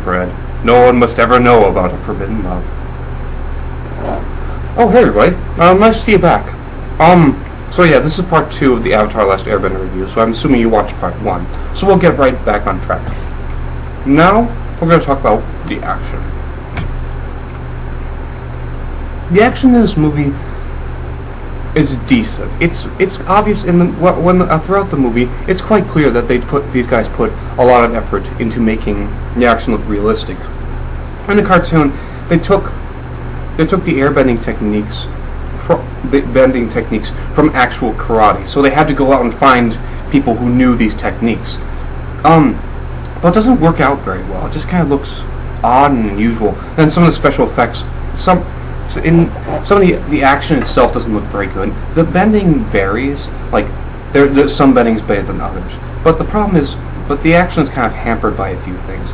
Fred. No one must ever know about a forbidden love. Oh, hey everybody. Nice to see you back. So yeah, this is part 2 of the Avatar Last Airbender review, so I'm assuming you watched part 1. So we'll get right back on track. Now, we're going to talk about the action. The action in this movie is decent. It's obvious in the throughout the movie. It's quite clear that these guys put a lot of effort into making the action look realistic. In the cartoon, they took the airbending techniques from actual karate. So they had to go out and find people who knew these techniques. But it doesn't work out very well. It just kind of looks odd and unusual. Then some of the special effects, some of the action itself doesn't look very good. The bending varies. Like there's some bending's better than others. But the problem is, the action is kind of hampered by a few things.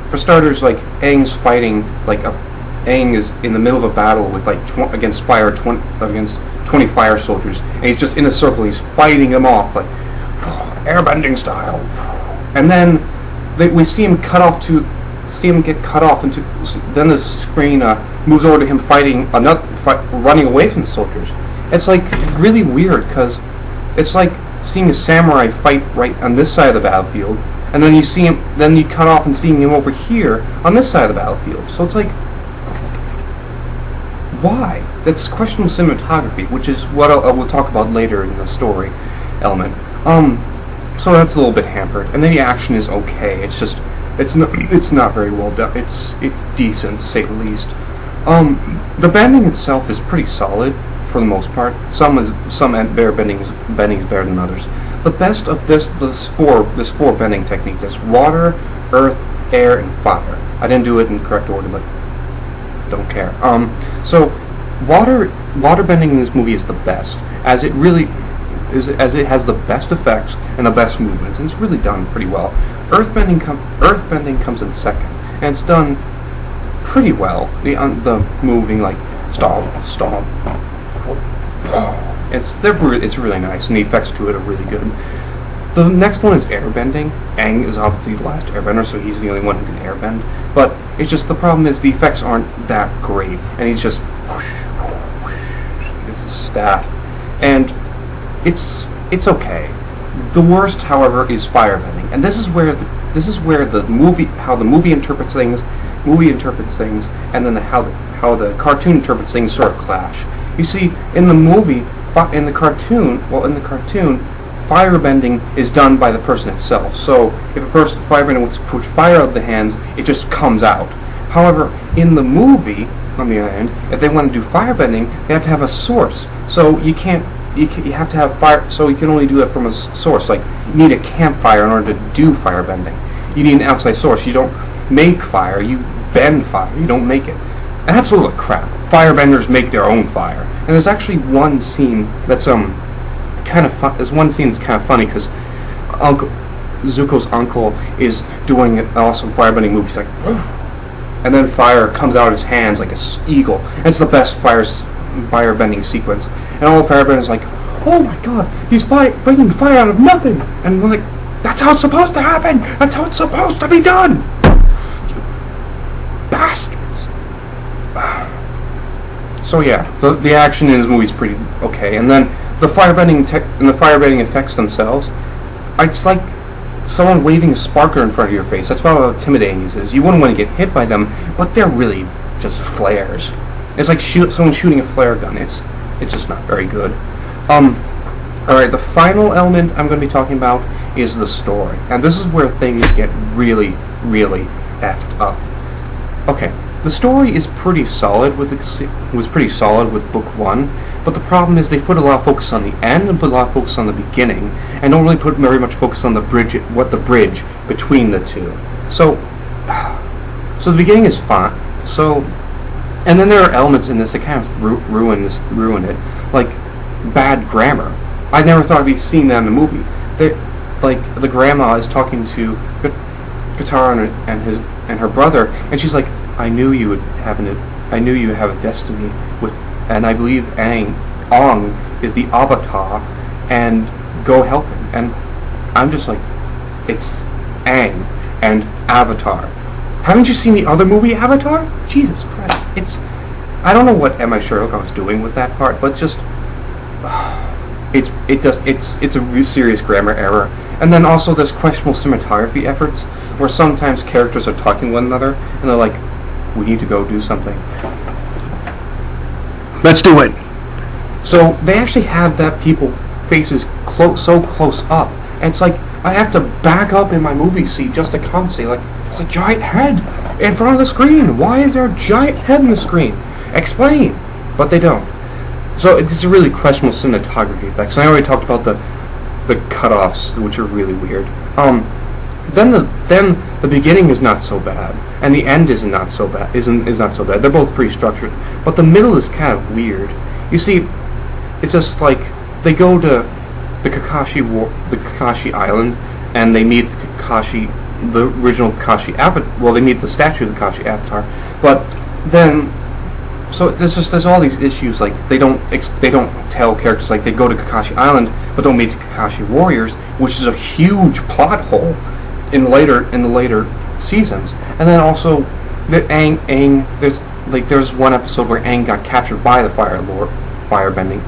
For starters, like Aang's fighting, Aang is in the middle of a battle with against 20 fire soldiers, and he's just in a circle. He's fighting them off airbending style, and then we see him get cut off into. Then the screen moves over to him running away from the soldiers. It's really weird because it's like seeing a samurai fight right on this side of the battlefield, and then you cut off and seeing him over here on this side of the battlefield. So it's like, why? That's questionable cinematography, which is what we'll talk about later in the story element. So that's a little bit hampered, and then the action is okay. It's not very well done. It's decent to say the least. The bending itself is pretty solid for the most part. Some bending is better than others. The best of this four bending techniques is water, earth, air, and fire. I didn't do it in correct order, but don't care. So water bending in this movie is the best, as it has the best effects and the best movements, and it's really done pretty well. Earth bending comes in second, and it's done pretty well. The moving stomp. It's really nice, and the effects to it are really good. The next one is airbending. Aang is obviously the last airbender, so he's the only one who can airbend. But it's just the problem is the effects aren't that great, and he's just whoosh, whoosh, this is staff, and it's okay. The worst, however, is firebending, and this is where the movie interprets things, and then how the cartoon interprets things sort of clash. You see, in the cartoon, firebending is done by the person itself. So if a person firebending wants to push fire out of the hands, it just comes out. However, in the movie, on the other hand, if they want to do firebending, they have to have a source. So you have to have fire. So you can only do it from a source. Like you need a campfire in order to do firebending. You need an outside source. You don't make fire. You bend fire. You don't make it. And that's a little crap. Firebenders make their own fire. And there's actually one scene that's kind of fun. There's one scene that's kind of funny because Zuko's uncle is doing an awesome firebending move. He's like, and then fire comes out of his hands like an eagle. And it's the best firebending sequence. And all the firebenders are like, oh my god, he's bringing fire out of nothing. And we're like, that's how it's supposed to happen. That's how it's supposed to be done. You bastards. So yeah, the action in this movie is pretty okay. And then the firebending effects themselves, it's like someone waving a sparkler in front of your face. That's how intimidating this is. You wouldn't want to get hit by them, but they're really just flares. It's like someone shooting a flare gun. It's just not very good. Alright, the final element I'm going to be talking about is the story. And this is where things get really, really effed up. Okay, the story is pretty solid was pretty solid with book 1, but the problem is they put a lot of focus on the end and put a lot of focus on the beginning, and don't really put very much focus on the bridge between the two. So the beginning is fine. And then there are elements in this that kind of ruin it, like bad grammar. I never thought I'd be seeing that in the movie. The grandma is talking to Katara and her brother, and she's like, I knew you have a destiny with, and I believe Aang is the Avatar, and go help him. And I'm just like, it's Aang and Avatar. Haven't you seen the other movie, Avatar? Jesus Christ. I don't know what M. I. Sherlock was doing with that part, but just... It's a real serious grammar error. And then also there's questionable cinematography efforts, where sometimes characters are talking to one another, and they're like, we need to go do something. Let's do it. So they actually have that people faces so close up, and it's like I have to back up in my movie seat just to compensate. Like, there's a giant head in front of the screen. Why is there a giant head in the screen? Explain. But they don't. So it's a really questionable cinematography effects. And I already talked about the cutoffs, which are really weird. Then the beginning is not so bad, and the end is not so bad. Is not so bad. They're both pretty structured, but the middle is kind of weird. You see, it's just like they go to the Kakashi Island, and they meet the original Kakashi Avatar. Well, they meet the statue of the Kakashi Avatar, but then. So there's all these issues, like they don't tell characters, like they go to Kakashi Island but don't meet the Kakashi warriors, which is a huge plot hole in the later seasons. And then also Aang there's one episode where Aang got captured by the Firebending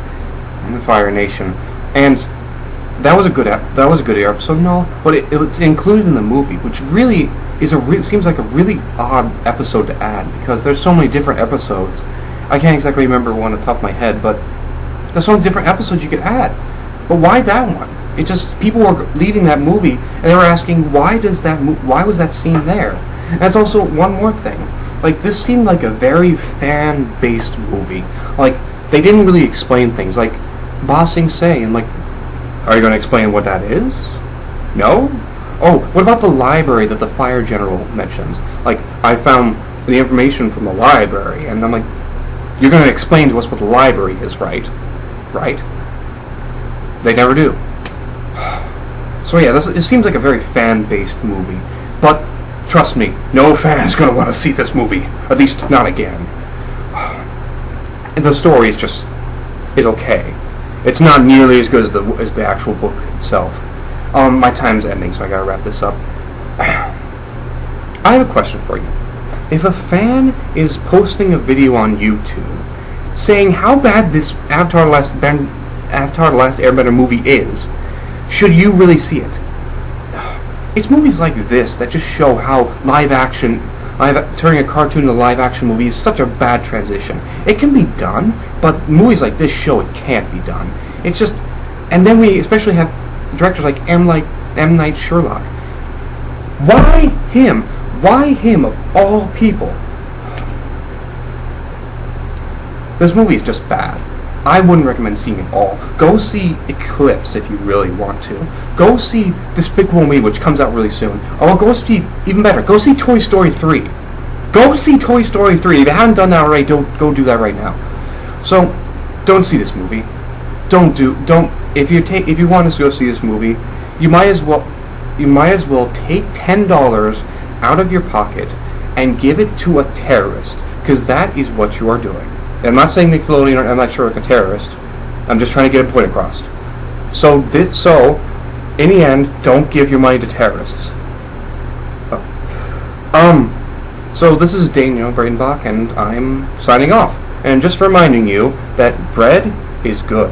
and the Fire Nation, and that was a good episode, no, but it's included in the movie, which really seems like a really odd episode to add, because there's so many different episodes. I can't exactly remember one on the top of my head, but there's so many different episodes you could add. But why that one? It just, people were leaving that movie and they were asking, why was that scene there? And that's also one more thing. Like, this seemed like a very fan-based movie. Like, they didn't really explain things. Like, Ba Sing Se, and like, are you going to explain what that is? No? Oh, what about the library that the fire general mentions? Like, I found the information from the library, and I'm like, you're going to explain to us what the library is, right? Right? They never do. So yeah, it seems like a very fan-based movie. But, trust me, no fan is going to want to see this movie. At least, not again. And the story is okay. It's not nearly as good as the actual book itself. My time's ending, so I gotta wrap this up. I have a question for you. If a fan is posting a video on YouTube saying how bad this Avatar: The Last Airbender movie is, should you really see it? It's movies like this that just show how turning a cartoon into a live-action movie is such a bad transition. It can be done, but movies like this show it can't be done. It's just, and then we especially have directors like M. Night Sherlock. Why him? Why him of all people? This movie is just bad. I wouldn't recommend seeing it all. Go see Eclipse if you really want to. Go see Despicable Me, which comes out really soon. Or go see, even better, go see Toy Story 3. Go see Toy Story 3. If you haven't done that already, go do that right now. So, don't see this movie. If you want to go see this movie, you might as well take $10 out of your pocket and give it to a terrorist, because that is what you are doing. And I'm not saying Nickelodeon or I'm not sure like a terrorist. I'm just trying to get a point across. So in the end, don't give your money to terrorists. So this is Daniel Bradenbach, and I'm signing off. And just reminding you that bread is good.